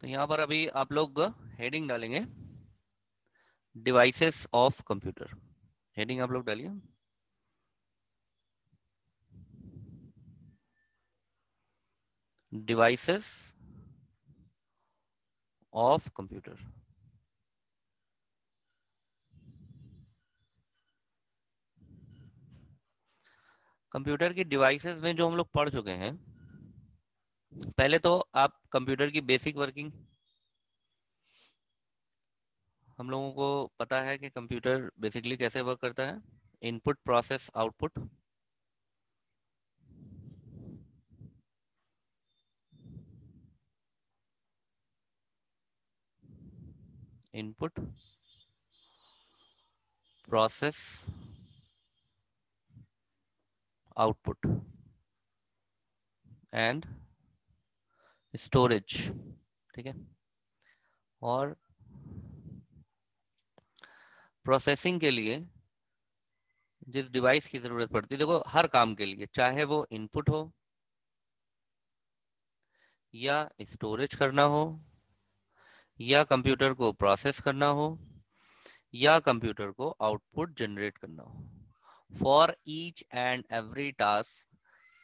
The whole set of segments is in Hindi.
तो यहाँ पर अभी आप लोग हेडिंग डालेंगे, डिवाइसेस ऑफ कंप्यूटर। हेडिंग आप लोग डालिए, डिवाइसेस ऑफ कंप्यूटर। कंप्यूटर की डिवाइसेस में जो हम लोग पढ़ चुके हैं, पहले तो आप कंप्यूटर की बेसिक वर्किंग, हम लोगों को पता है कि कंप्यूटर बेसिकली कैसे वर्क करता है। Input, process, output. Input, process, output and storage. ठीक है। और प्रोसेसिंग के लिए जिस डिवाइस की जरूरत पड़ती है, देखो हर काम के लिए, चाहे वो इनपुट हो या स्टोरेज करना हो या कंप्यूटर को प्रोसेस करना हो या कंप्यूटर को आउटपुट जनरेट करना हो, for each and every task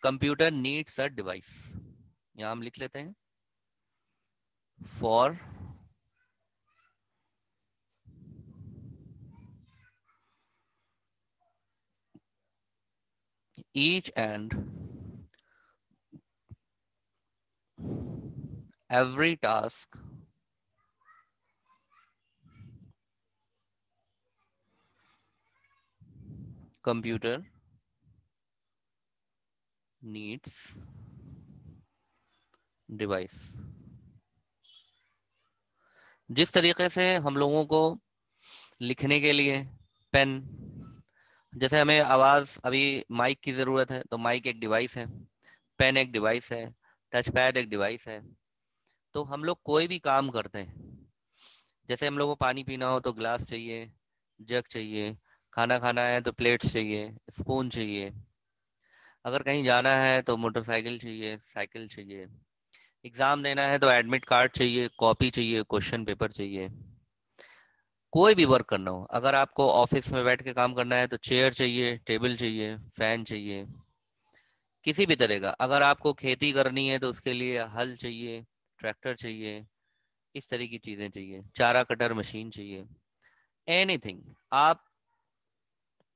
computer needs a device. यहां हम लिख लेते हैं, for each and every task computer needs device। जिस तरीके से हम लोगों को लिखने के लिए पेन, जैसे हमें आवाज, अभी माइक की जरूरत है तो माइक एक डिवाइस है, पेन एक डिवाइस है, टच पैड एक डिवाइस है। तो हम लोग कोई भी काम करते हैं, जैसे हम लोग को पानी पीना हो तो ग्लास चाहिए, जग चाहिए, खाना खाना है तो प्लेट्स चाहिए, स्पून चाहिए, अगर कहीं जाना है तो मोटरसाइकिल चाहिए, साइकिल चाहिए, एग्जाम देना है तो एडमिट कार्ड चाहिए, कॉपी चाहिए, क्वेश्चन पेपर चाहिए। कोई भी वर्क करना हो, अगर आपको ऑफिस में बैठ के काम करना है तो चेयर चाहिए, टेबल चाहिए, फैन चाहिए, किसी भी तरह का। अगर आपको खेती करनी है तो उसके लिए हल चाहिए, ट्रैक्टर चाहिए, इस तरह की चीजें चाहिए, चारा कटर मशीन चाहिए, एनीथिंग। आप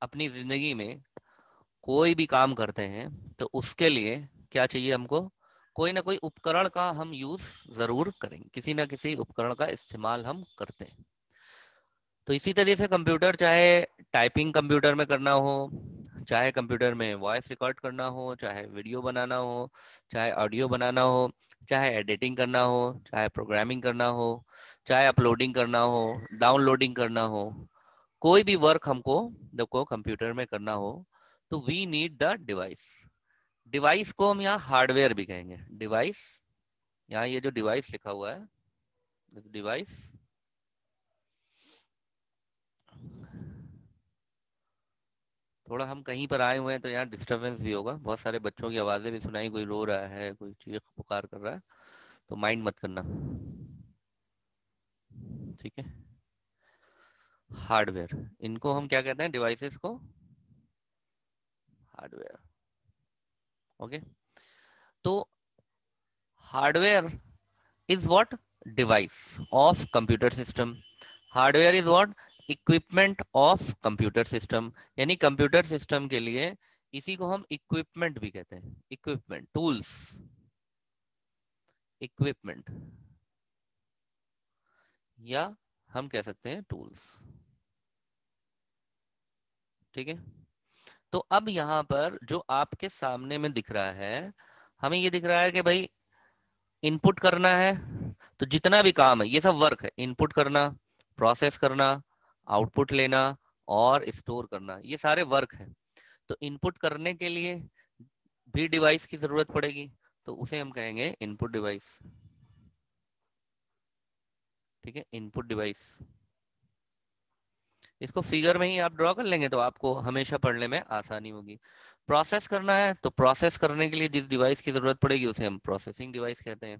अपनी जिंदगी में कोई भी काम करते हैं तो उसके लिए क्या चाहिए हमको, कोई ना कोई उपकरण का हम यूज जरूर करेंगे, किसी ना किसी उपकरण का इस्तेमाल हम करते हैं। तो इसी तरीके से कंप्यूटर, चाहे टाइपिंग कंप्यूटर में करना हो, चाहे कंप्यूटर में वॉइस रिकॉर्ड करना हो, चाहे वीडियो बनाना हो, चाहे ऑडियो बनाना हो, चाहे एडिटिंग करना हो, चाहे प्रोग्रामिंग करना हो, चाहे अपलोडिंग करना हो, डाउनलोडिंग करना हो, कोई भी वर्क हमको देखो कंप्यूटर में करना हो तो we need the device. Device को हम यहाँ हार्डवेयर भी कहेंगे। डिवाइस, यहाँ ये जो डिवाइस लिखा हुआ है, डिवाइस, थोड़ा हम कहीं पर आए हुए हैं तो यहाँ डिस्टरबेंस भी होगा, बहुत सारे बच्चों की आवाजें भी सुनाई, कोई रो रहा है, कोई चीख पुकार कर रहा है, तो माइंड मत करना। ठीक है। हार्डवेयर, इनको हम क्या कहते हैं, डिवाइसेस को हार्डवेयर। ओके। तो hardware is what, device of computer system। Hardware is what, equipment of computer system. यानी कंप्यूटर सिस्टम के लिए इसी को हम इक्विपमेंट भी कहते हैं, इक्विपमेंट, टूल्स, इक्विपमेंट, या हम कह सकते हैं टूल्स। ठीक है। तो अब यहाँ पर जो आपके सामने में दिख रहा है, हमें ये दिख रहा है कि भाई इनपुट करना है, तो जितना भी काम है ये सब वर्क है, इनपुट करना, प्रोसेस करना, आउटपुट लेना और स्टोर करना, ये सारे वर्क है। तो इनपुट करने के लिए भी डिवाइस की जरूरत पड़ेगी, तो उसे हम कहेंगे इनपुट डिवाइस। ठीक है, इनपुट डिवाइस। इसको फिगर में ही आप ड्रॉ कर लेंगे तो आपको हमेशा पढ़ने में आसानी होगी। प्रोसेस करना है तो प्रोसेस करने के लिए जिस डिवाइस की जरूरत पड़ेगी उसे हम प्रोसेसिंग डिवाइस कहते हैं।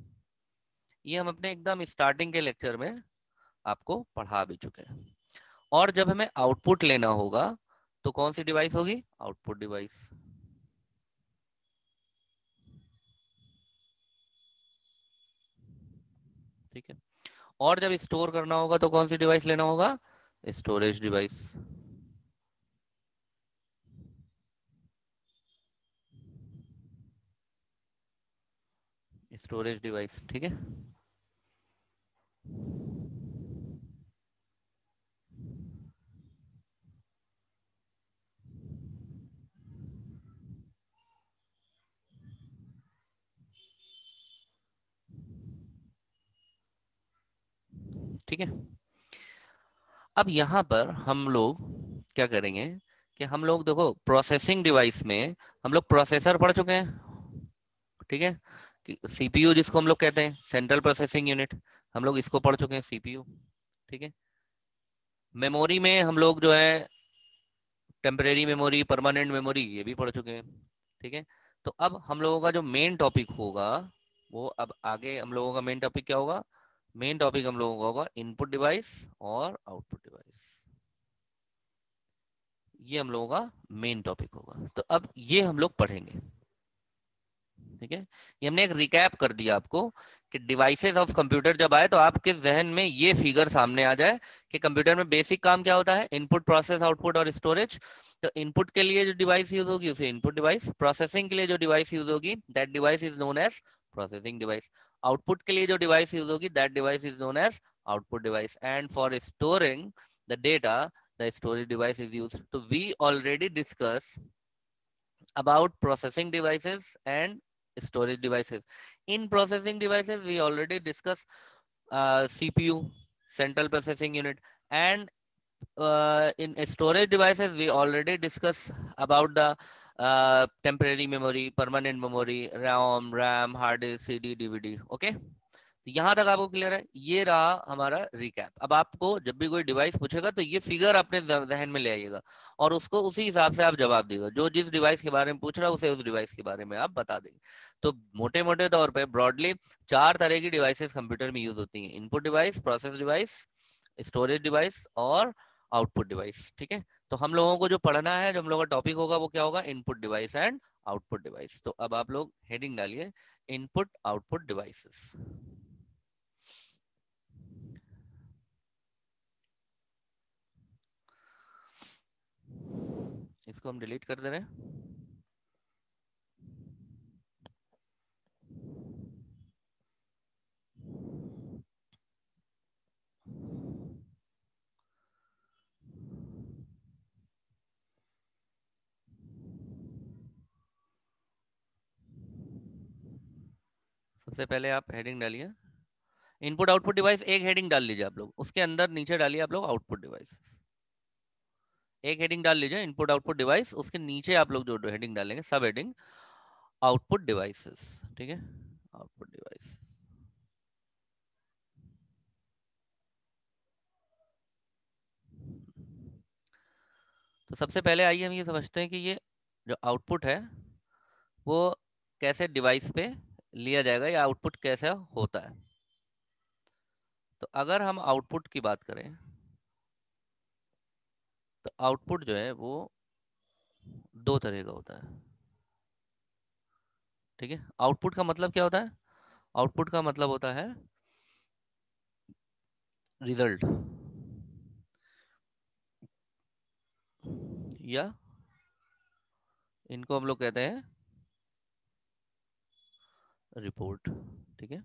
ये हम अपने एकदम स्टार्टिंग के लेक्चर में आपको पढ़ा भी चुके हैं। और जब हमें आउटपुट लेना होगा तो कौन सी डिवाइस होगी? Output device. ठीक है। और जब स्टोर करना होगा तो कौन सी डिवाइस लेना होगा? Storage device. स्टोरेज डिवाइस, ठीक है। ठीक है। अब यहाँ पर हम लोग क्या करेंगे कि हम लोग देखो प्रोसेसिंग डिवाइस में हम लोग प्रोसेसर पढ़ चुके हैं, ठीक है। सीपीयू जिसको हम लोग कहते हैं, सेंट्रल प्रोसेसिंग यूनिट, हम लोग इसको पढ़ चुके हैं, सीपीयू। ठीक है। मेमोरी में हम लोग जो है टेम्परेरी मेमोरी, परमानेंट मेमोरी, ये भी पढ़ चुके हैं। ठीक है। तो अब हम लोगों का जो मेन टॉपिक होगा वो, अब आगे हम लोगों का मेन टॉपिक क्या होगा? मेन टॉपिक हम लोगों का होगा इनपुट डिवाइस और आउटपुट डिवाइस। ये हम लोगों का मेन टॉपिक होगा। तो अब ये हम लोग पढ़ेंगे। ठीक है। ये हमने एक रिकैप कर दिया आपको कि डिवाइसेस ऑफ कंप्यूटर जब आए तो आपके जहन में ये फिगर सामने आ जाए कि कंप्यूटर में बेसिक काम क्या होता है? इनपुट, प्रोसेस, आउटपुट और स्टोरेज। तो इनपुट के लिए जो डिवाइस यूज होगी उसे इनपुट डिवाइस, प्रोसेसिंग के लिए जो डिवाइस यूज होगी that device is known as processing device, output के लिए जो डिवाइस यूज होगी that device is known as output device, and for storing the data the storage device is use. तो we already discuss about processing devices and storage devices. In processing devices, we already discussed CPU, central processing unit, and in storage devices, we already discussed about the temporary memory, permanent memory, RAM, hard disk, CD, DVD. Okay. तो यहाँ तक आपको क्लियर है? ये रहा हमारा रिकैप। अब आपको जब भी कोई डिवाइस पूछेगा तो ये फिगर अपने जहन में ले आइएगा और उसको उसी हिसाब से आप जवाब दीजिएगा। जो जिस डिवाइस के बारे में पूछ रहा है उसे उस डिवाइस के बारे में आप बता देंगे। तो मोटे मोटे तौर पे ब्रॉडली 4 तरह की डिवाइसेस कंप्यूटर में यूज होती हैं: input device, process device, storage device और आउटपुट डिवाइस। ठीक है। तो हम लोगों को जो पढ़ना है, जो हम लोगों का टॉपिक होगा वो क्या होगा? Input device and output device. तो अब आप लोग हेडिंग डालिए इनपुट आउटपुट डिवाइसेस। इसको हम डिलीट कर दे रहे हैं। सबसे पहले आप हेडिंग डालिए इनपुट आउटपुट डिवाइस, एक हेडिंग डाल लीजिए आप लोग, उसके अंदर नीचे डालिए आप लोग आउटपुट डिवाइस। एक हेडिंग डाल लीजिए इनपुट आउटपुट डिवाइस, उसके नीचे आप लोग जो हेडिंग डालेंगे सब हेडिंग आउटपुट डिवाइसेस। ठीक है। Output device. तो सबसे पहले आइए हम ये समझते हैं कि ये जो आउटपुट है वो कैसे डिवाइस पे लिया जाएगा या आउटपुट कैसे होता है। तो अगर हम आउटपुट की बात करें तो आउटपुट जो है वो दो तरह का होता है। ठीक है। आउटपुट का मतलब क्या होता है? आउटपुट का मतलब होता है रिजल्ट, या इनको हम लोग कहते हैं रिपोर्ट। ठीक है।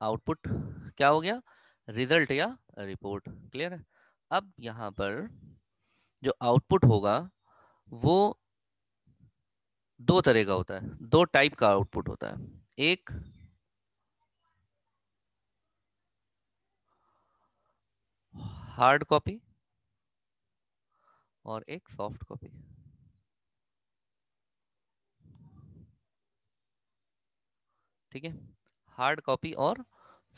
आउटपुट क्या हो गया? रिजल्ट या रिपोर्ट। क्लियर है? अब यहाँ पर जो आउटपुट होगा वो दो तरह का होता है, दो टाइप का आउटपुट होता है। एक हार्ड कॉपी और एक सॉफ्ट कॉपी। ठीक है। हार्ड कॉपी और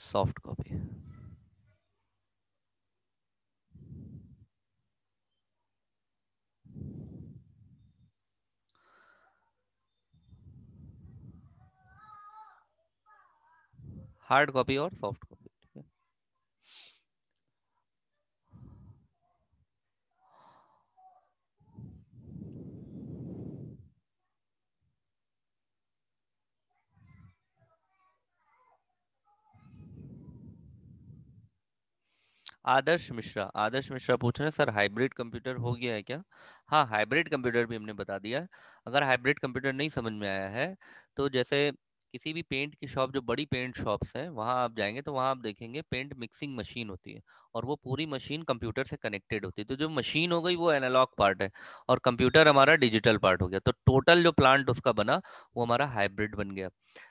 सॉफ्ट कॉपी। हार्ड कॉपी और सॉफ्ट कॉपी। ठीक है। आदर्श मिश्रा पूछ रहे हैं सर हाइब्रिड कंप्यूटर हो गया है क्या? हाँ, हाइब्रिड कंप्यूटर भी हमने बता दिया है। अगर हाइब्रिड कंप्यूटर नहीं समझ में आया है तो जैसे किसी भी पेंट की शॉप, जो बड़ी पेंट शॉप्स हैं, वहाँ आप जाएंगे तो वहाँ आप देखेंगे पेंट मिक्सिंग मशीन होती है, और वो पूरी मशीन कंप्यूटर से कनेक्टेड होती है। तो जो मशीन हो गई वो एनालॉग पार्ट है, और कंप्यूटर हमारा डिजिटल पार्ट हो गया, तो टोटल जो प्लांट उसका बना वो हमारा हाइब्रिड बन गया।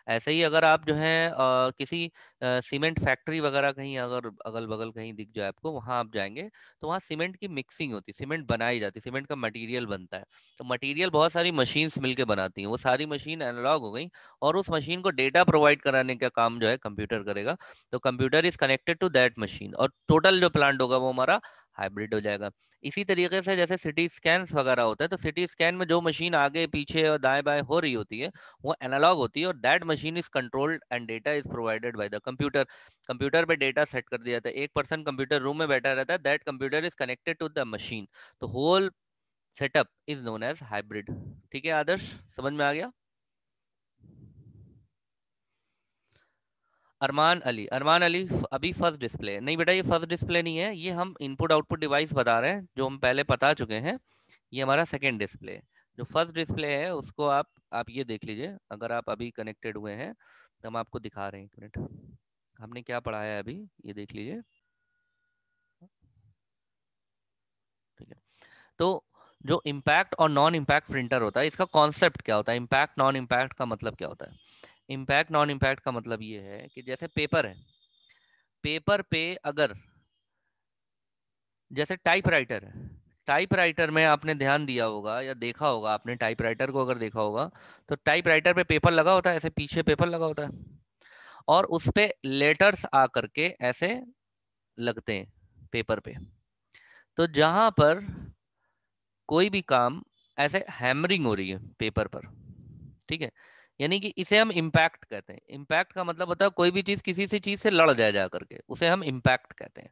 ऐसे ही अगर आप जो है किसी सीमेंट फैक्ट्री वगैरह कहीं अगर अगल बगल कहीं दिख जाए आपको, वहां आप जाएंगे तो वहाँ सीमेंट की मिक्सिंग होती है, सीमेंट बनाई जाती है, सीमेंट का मटेरियल बनता है। तो मटेरियल बहुत सारी मशीन्स मिलके बनाती हैं, वो सारी मशीन एनालॉग हो गई, और उस मशीन को डेटा प्रोवाइड कराने का काम जो है कंप्यूटर करेगा। तो computer is connected to that machine, और टोटल जो प्लांट होगा वो हमारा हाइब्रिड हो जाएगा। इसी तरीके से जैसे सिटी स्कैन्स वगैरह होता है, तो सिटी स्कैन में जो मशीन आगे पीछे और दाएं बाएं हो रही होती है वो एनालॉग होती है, और that machine is controlled and data is provided by the computer. Computer पे डेटा सेट कर दिया जाता है, एक पर्सन कंप्यूटर रूम में बैठा रहता है, that computer is connected to the machine. तो whole setup is known as hybrid. ठीक है आदर्श, समझ में आ गया? अरमान अली फर्स्ट डिस्प्ले नहीं बेटा, ये फर्स्ट डिस्प्ले नहीं है, ये हम इनपुट आउटपुट डिवाइस बता रहे हैं जो हम पहले बता चुके हैं। ये हमारा सेकंड डिस्प्ले है। जो फर्स्ट डिस्प्ले है उसको आप ये देख लीजिए, अगर आप अभी कनेक्टेड हुए हैं तो हम आपको दिखा रहे हैं, एक मिनट। हमने क्या पढ़ाया है अभी, ये देख लीजिए। ठीक है। तो जो इम्पैक्ट और नॉन इम्पैक्ट प्रिंटर होता है, इसका कॉन्सेप्ट क्या होता है? इम्पैक्ट नॉन इम्पैक्ट का मतलब क्या होता है? इम्पैक्ट नॉन इम्पैक्ट का मतलब ये है कि जैसे पेपर है, पेपर पे अगर, जैसे टाइपराइटर है, टाइपराइटर में आपने ध्यान दिया होगा या देखा होगा, आपने टाइपराइटर को अगर देखा होगा, तो टाइपराइटर पे पेपर लगा होता है, ऐसे पीछे पेपर लगा होता है, और उस पे लेटर्स आ करके ऐसे लगते हैं पेपर पे। तो जहां पर कोई भी काम ऐसे हैमरिंग हो रही है पेपर पर, ठीक है, यानी कि इसे हम इम्पैक्ट कहते हैं। इम्पैक्ट का मतलब होता है कोई भी चीज किसी से चीज से लड़ जाए जा करके, उसे हम इम्पैक्ट कहते हैं।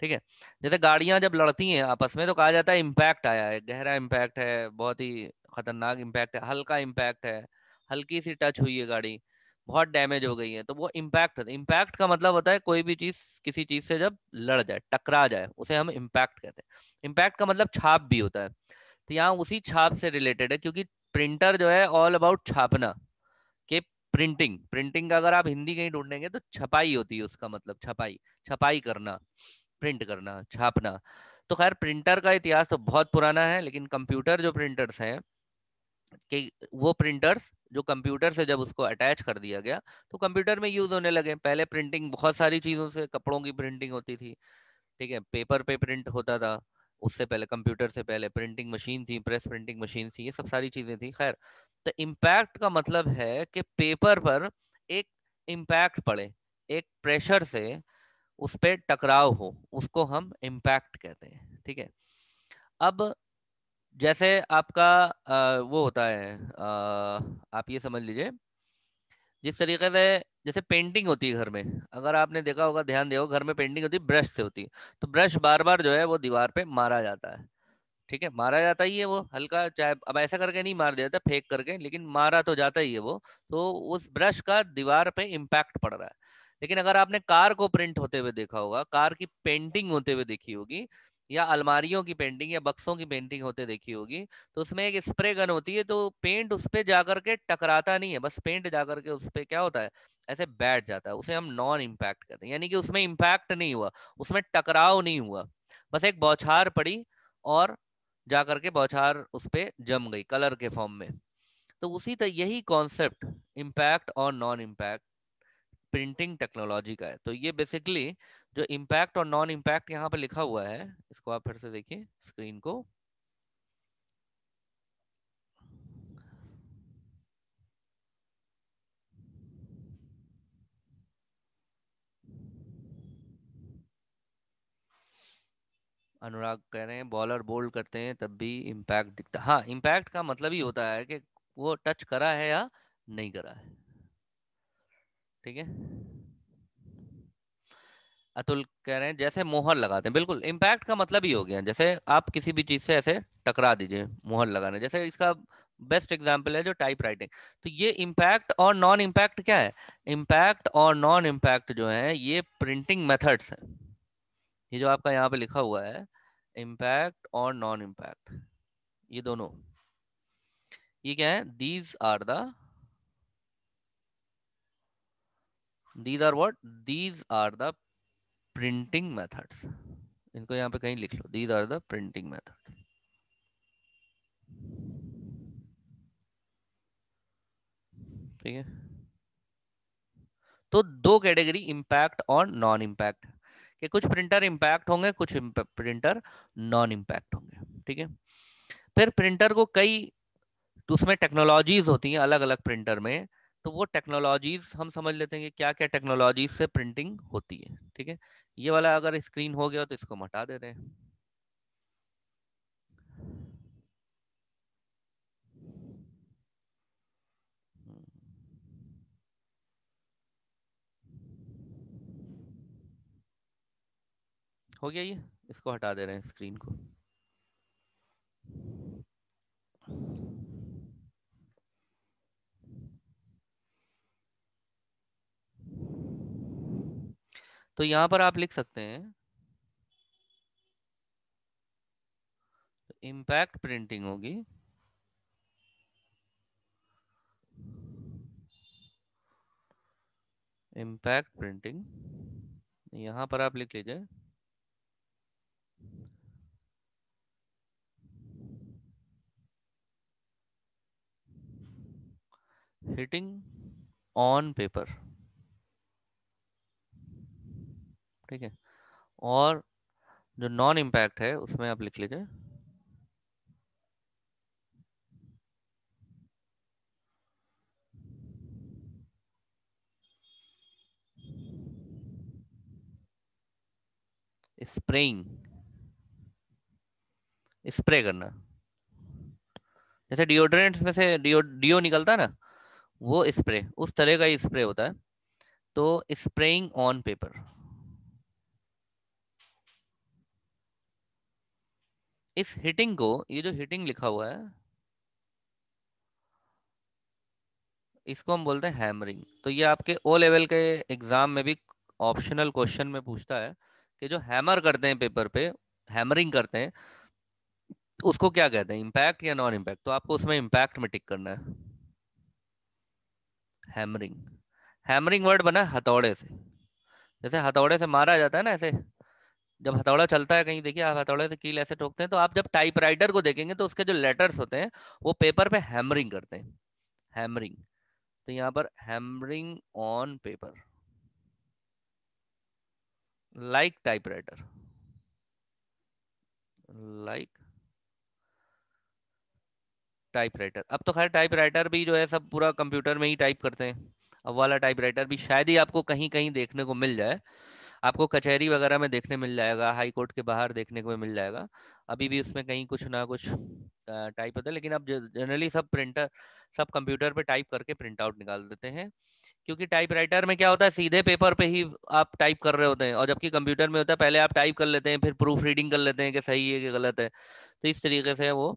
ठीक है। जैसे गाड़ियां जब लड़ती हैं आपस में तो कहा जाता है इम्पैक्ट आया है, गहरा इम्पैक्ट है, बहुत ही खतरनाक इम्पैक्ट है, हल्का इम्पैक्ट है, हल्की सी टच हुई है गाड़ी, बहुत डैमेज हो गई है, तो वो इम्पैक्ट है। इम्पैक्ट का मतलब होता है कोई भी चीज किसी चीज से जब लड़ जाए, टकरा जाए, उसे हम इम्पैक्ट कहते हैं। इम्पैक्ट का मतलब छाप भी होता है। तो यहाँ उसी छाप से रिलेटेड है, क्योंकि प्रिंटर जो है ऑल अबाउट छापना के, प्रिंटिंग, प्रिंटिंग का अगर आप हिंदी कहीं ढूंढेंगे तो छपाई होती है, उसका मतलब छपाई, छपाई करना, प्रिंट करना, छापना। तो खैर प्रिंटर का इतिहास तो बहुत पुराना है, लेकिन कंप्यूटर जो प्रिंटर्स हैं, कि वो प्रिंटर्स जो कंप्यूटर से जब उसको अटैच कर दिया गया तो कंप्यूटर में यूज होने लगे। पहले प्रिंटिंग बहुत सारी चीजों से, कपड़ों की प्रिंटिंग होती थी, ठीक है, पेपर पे प्रिंट होता था, उससे पहले कंप्यूटर से पहले प्रिंटिंग मशीन थी, प्रेस प्रिंटिंग मशीन थी, ये सब सारी चीजें थी। खैर, तो इम्पैक्ट का मतलब है कि पेपर पर एक इम्पैक्ट पड़े, एक प्रेशर से उस पे टकराव हो, उसको हम इम्पैक्ट कहते हैं। ठीक है। अब जैसे आपका वो होता है, आप ये समझ लीजिए, जिस तरीके से जैसे पेंटिंग होती है घर में, अगर आपने देखा होगा, ध्यान दिया होगा, घर में पेंटिंग होती है ब्रश से होती है, तो ब्रश बार बार जो है वो दीवार पे मारा जाता है। ठीक है, मारा जाता ही है वो हल्का, चाहे अब ऐसा करके नहीं मार दिया जाता फेंक करके, लेकिन मारा तो जाता ही है वो। तो उस ब्रश का दीवार पे इम्पैक्ट पड़ रहा है। लेकिन अगर आपने कार को प्रिंट होते हुए देखा होगा, कार की पेंटिंग होते हुए देखी होगी, या अलमारियों की पेंटिंग या बक्सों की पेंटिंग होते देखी होगी, तो उसमें एक स्प्रे गन होती है, तो पेंट उस पे जाकर के टकराता नहीं है, बस पेंट जाकर के उस पे क्या होता है, ऐसे बैठ जाता है, उसे हम नॉन इम्पैक्ट कहते हैं। यानी कि उसमें इम्पैक्ट नहीं हुआ, उसमें टकराव नहीं हुआ, बस एक बौछार पड़ी, और जा करके बौछार उस पे जम गई कलर के फॉर्म में। तो उसी तरह यही कॉन्सेप्ट इम्पैक्ट और नॉन इम्पैक्ट प्रिंटिंग टेक्नोलॉजी का है। तो ये बेसिकली जो इम्पैक्ट और नॉन इम्पैक्ट यहाँ पे लिखा हुआ है, इसको आप फिर से देखिए स्क्रीन को। अनुराग कह रहे हैं बॉलर बोल्ड करते हैं तब भी इम्पैक्ट दिखता, हाँ, इम्पैक्ट का मतलब ही होता है कि वो टच करा है या नहीं करा है। ठीक है। अतुल कह रहे हैं जैसे मोहर लगाते हैं, बिल्कुल इम्पैक्ट का मतलब ही हो गया, जैसे आप किसी भी चीज से ऐसे टकरा दीजिए, मोहर लगाने, जैसे इसका बेस्ट एग्जांपल है जो टाइप राइटिंग। तो ये इम्पैक्ट और नॉन इम्पैक्ट क्या है? इम्पैक्ट और नॉन इम्पैक्ट जो है ये प्रिंटिंग मेथड्स है। ये जो आपका यहाँ पे लिखा हुआ है इम्पैक्ट और नॉन इम्पैक्ट, ये दोनों, ये क्या है? These are what? These are the printing methods. इनको यहाँ पे कहीं लिख लो, these are the printing method. ठीक है, तो दो कैटेगरी, इम्पैक्ट और नॉन इम्पैक्ट, कि कुछ प्रिंटर इम्पैक्ट होंगे, कुछ प्रिंटर नॉन इम्पैक्ट होंगे। ठीक है, फिर प्रिंटर को कई, तो उसमें टेक्नोलॉजीज होती हैं अलग अलग प्रिंटर में, तो वो टेक्नोलॉजीज हम समझ लेते हैं कि क्या क्या टेक्नोलॉजीज से प्रिंटिंग होती है। ठीक है, ये वाला अगर स्क्रीन हो गया तो इसको हम हटा देते हैं। हो गया ये, इसको हटा दे रहे हैं स्क्रीन को। तो यहाँ पर आप लिख सकते हैं इम्पैक्ट प्रिंटिंग होगी, इम्पैक्ट प्रिंटिंग, यहाँ पर आप लिख लीजिए हिटिंग ऑन पेपर। ठीक है, और जो नॉन इम्पैक्ट है उसमें आप लिख लीजिए स्प्रेइंग, स्प्रे करना, जैसे डिओड्रेंट्स में से डिओ निकलता है ना, वो स्प्रे उस तरह का ही स्प्रे होता है। तो स्प्रेइंग ऑन पेपर, इस हिटिंग को, ये जो हिटिंग लिखा हुआ है इसको हम बोलते हैं हैमरिंग। तो ये आपके ओ लेवल के एग्जाम में भी ऑप्शनल क्वेश्चन में पूछता है कि जो हैमर करते हैं पेपर पे, हैमरिंग करते हैं, उसको क्या कहते हैं, इम्पैक्ट या नॉन इम्पैक्ट? तो आपको उसमें इम्पैक्ट में टिक करना है। हैमरिंग, हैमरिंग वर्ड बना है हथौड़े से, जैसे हथौड़े से मारा जाता है ना ऐसे, जब हथौड़ा चलता है कहीं, देखिए आप हथौड़े से कील ऐसे ठोकते हैं, तो आप जब टाइपराइटर को देखेंगे तो उसके जो लेटर्स होते हैं वो पेपर पे हैमरिंग करते हैं, हैमरिंग। तो यहाँ पर hammering on paper, like typewriter, like typewriter. अब तो खैर टाइपराइटर भी जो है सब पूरा कंप्यूटर में ही टाइप करते हैं, अब वाला टाइपराइटर भी शायद ही आपको कहीं कहीं देखने को मिल जाए, आपको कचहरी वगैरह में देखने मिल जाएगा, हाई कोर्ट के बाहर देखने को मिल जाएगा। अभी भी उसमें कहीं कुछ ना कुछ टाइप होता है, लेकिन अब जनरली सब प्रिंटर, सब कंप्यूटर पे टाइप करके प्रिंट आउट निकाल देते हैं, क्योंकि टाइपराइटर में क्या होता है सीधे पेपर पे ही आप टाइप कर रहे होते हैं, और जबकि कंप्यूटर में होता है पहले आप टाइप कर लेते हैं फिर प्रूफ रीडिंग कर लेते हैं कि सही है कि गलत है। तो इस तरीके से वो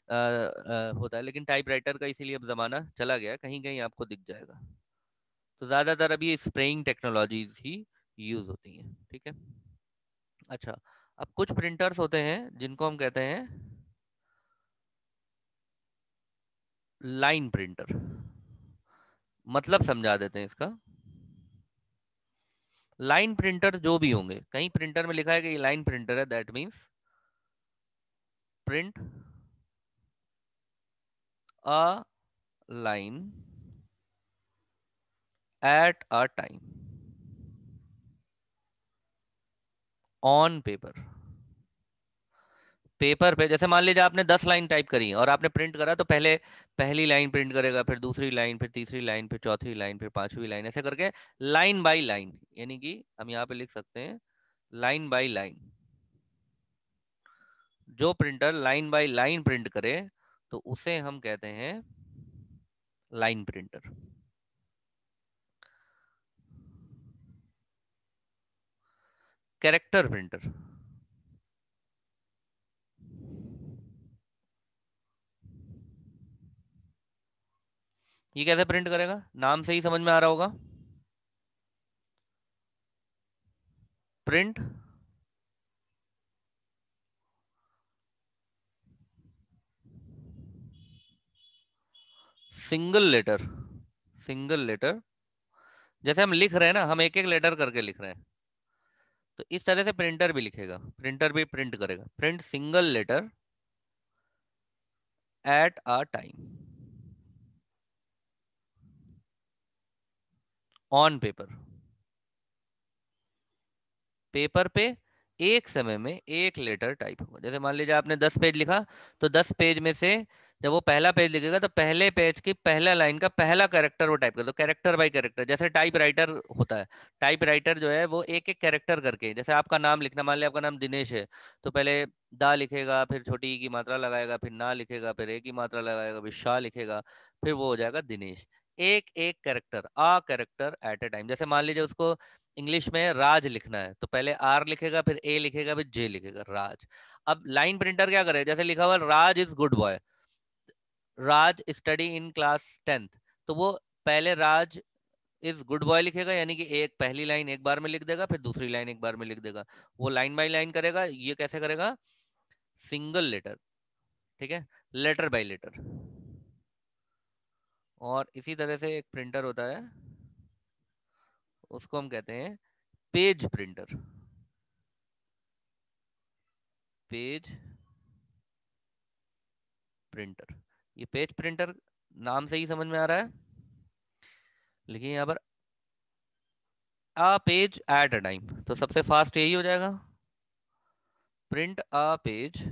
होता है, लेकिन टाइपराइटर का इसीलिए अब जमाना चला गया, कहीं कहीं आपको दिख जाएगा। तो ज्यादातर अभी स्प्रेइंग टेक्नोलॉजीज ही यूज होती हैं। ठीक है, अच्छा, अब कुछ प्रिंटर्स होते हैं जिनको हम कहते हैं लाइन प्रिंटर, मतलब समझा देते हैं इसका। लाइन प्रिंटर जो भी होंगे, कहीं प्रिंटर में लिखा है कि ये लाइन प्रिंटर है, that means print a line at a time on paper. Paper पे जैसे मान लीजिए आपने 10 लाइन टाइप करी और आपने प्रिंट करा, तो पहले पहली लाइन प्रिंट करेगा, फिर दूसरी लाइन, फिर तीसरी लाइन, फिर चौथी लाइन, फिर पांचवी लाइन, ऐसे करके लाइन बाय लाइन, यानी कि हम यहाँ पे लिख सकते हैं लाइन बाय लाइन। जो printer line by line print करे तो उसे हम कहते हैं लाइन प्रिंटर। Character printer. ये कैसे प्रिंट करेगा, नाम से ही समझ में आ रहा होगा। Print single letter, single letter. जैसे हम लिख रहे हैं ना, हम एक एक लेटर करके लिख रहे हैं, तो इस तरह से प्रिंटर भी लिखेगा, प्रिंटर भी प्रिंट करेगा। Print single letter at a time on paper. Paper पे एक समय में एक लेटर टाइप होगा। जैसे मान लीजिए आपने 10 पेज लिखा, तो 10 पेज में से जब वो पहला पेज लिखेगा तो पहले पेज की पहला लाइन का पहला कैरेक्टर वो टाइप कर दो, कैरेक्टर बाय कैरेक्टर। जैसे टाइप राइटर होता है, टाइप राइटर जो है वो एक एक कैरेक्टर करके, जैसे आपका नाम लिखना, मान लिया आपका नाम दिनेश है, तो पहले दा लिखेगा, फिर छोटी ई की मात्रा लगाएगा, फिर ना लिखेगा, फिर ए की मात्रा लगाएगा, फिर शाह लिखेगा, फिर वो हो जाएगा दिनेश। एक एक character, a character at a time. जैसे मान लीजिए उसको इंग्लिश में राज लिखना है, तो पहले आर लिखेगा, फिर ए लिखेगा, फिर जे लिखेगा, राज। अब लाइन प्रिंटर क्या करे, जैसे लिखा हुआ Raj is good boy, Raj study in class 10th, तो वो पहले राज इज गुड बॉय लिखेगा, यानी कि एक पहली लाइन एक बार में लिख देगा, फिर दूसरी लाइन एक बार में लिख देगा। वो लाइन बाय लाइन करेगा। ये कैसे करेगा, सिंगल लेटर, ठीक है, लेटर बाय लेटर। और इसी तरह से एक प्रिंटर होता है, उसको हम कहते हैं पेज प्रिंटर। पेज प्रिंटर, ये पेज प्रिंटर नाम से ही समझ में आ रहा है, लेकिन यहाँ पर a page eight a time, तो सबसे फास्ट यही हो जाएगा, print a page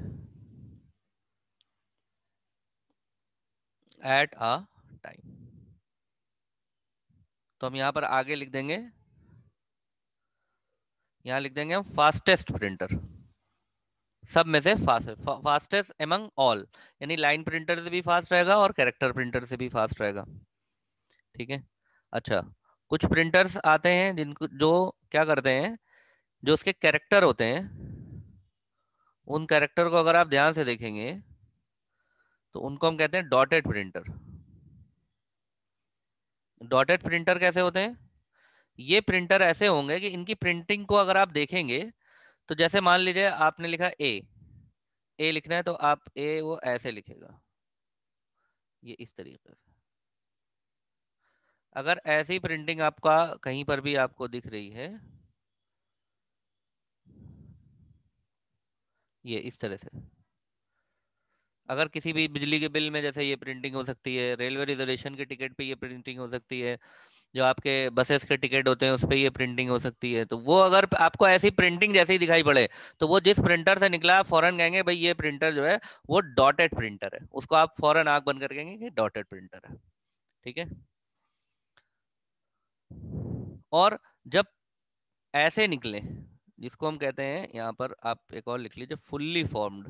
eight a time. तो हम यहाँ पर आगे लिख देंगे, यहाँ लिख देंगे हम फास्टेस्ट प्रिंटर, सब में से फास्टेस्ट एमंग ऑल, यानी लाइन प्रिंटर से भी फास्ट रहेगा और कैरेक्टर प्रिंटर से भी फास्ट रहेगा, ठीक है। अच्छा, कुछ प्रिंटर्स आते हैं जिनको जो क्या करते हैं, जो उसके कैरेक्टर होते हैं, उन कैरेक्टर को अगर आप ध्यान से देखेंगे तो उनको हम कहते हैं डॉटेड प्रिंटर। डॉटेड प्रिंटर कैसे होते हैं, ये प्रिंटर ऐसे होंगे कि इनकी प्रिंटिंग को अगर आप देखेंगे, तो जैसे मान लीजिए आपने लिखा ए, ए लिखना है तो आप ए वो ऐसे लिखेगा, ये इस तरीके से। अगर ऐसी प्रिंटिंग आपका कहीं पर भी आपको दिख रही है, ये इस तरह से, अगर किसी भी बिजली के बिल में जैसे ये प्रिंटिंग हो सकती है, रेलवे रिजर्वेशन के टिकट पे ये प्रिंटिंग हो सकती है, जो आपके बसेस के टिकट होते हैं उस पे ये प्रिंटिंग हो सकती है, तो वो अगर आपको ऐसी प्रिंटिंग जैसे ही दिखाई पड़े, तो वो जिस प्रिंटर से निकला है फौरन कहेंगे भाई ये प्रिंटर जो है वो डॉटेड प्रिंटर है, उसको आप फौरन आंख बंद करके कहेंगे कि डॉटेड प्रिंटर है, ठीक है। और जब ऐसे निकले, जिसको हम कहते हैं, यहाँ पर आप एक और लिख लीजिए, फुल्ली फॉर्म्ड।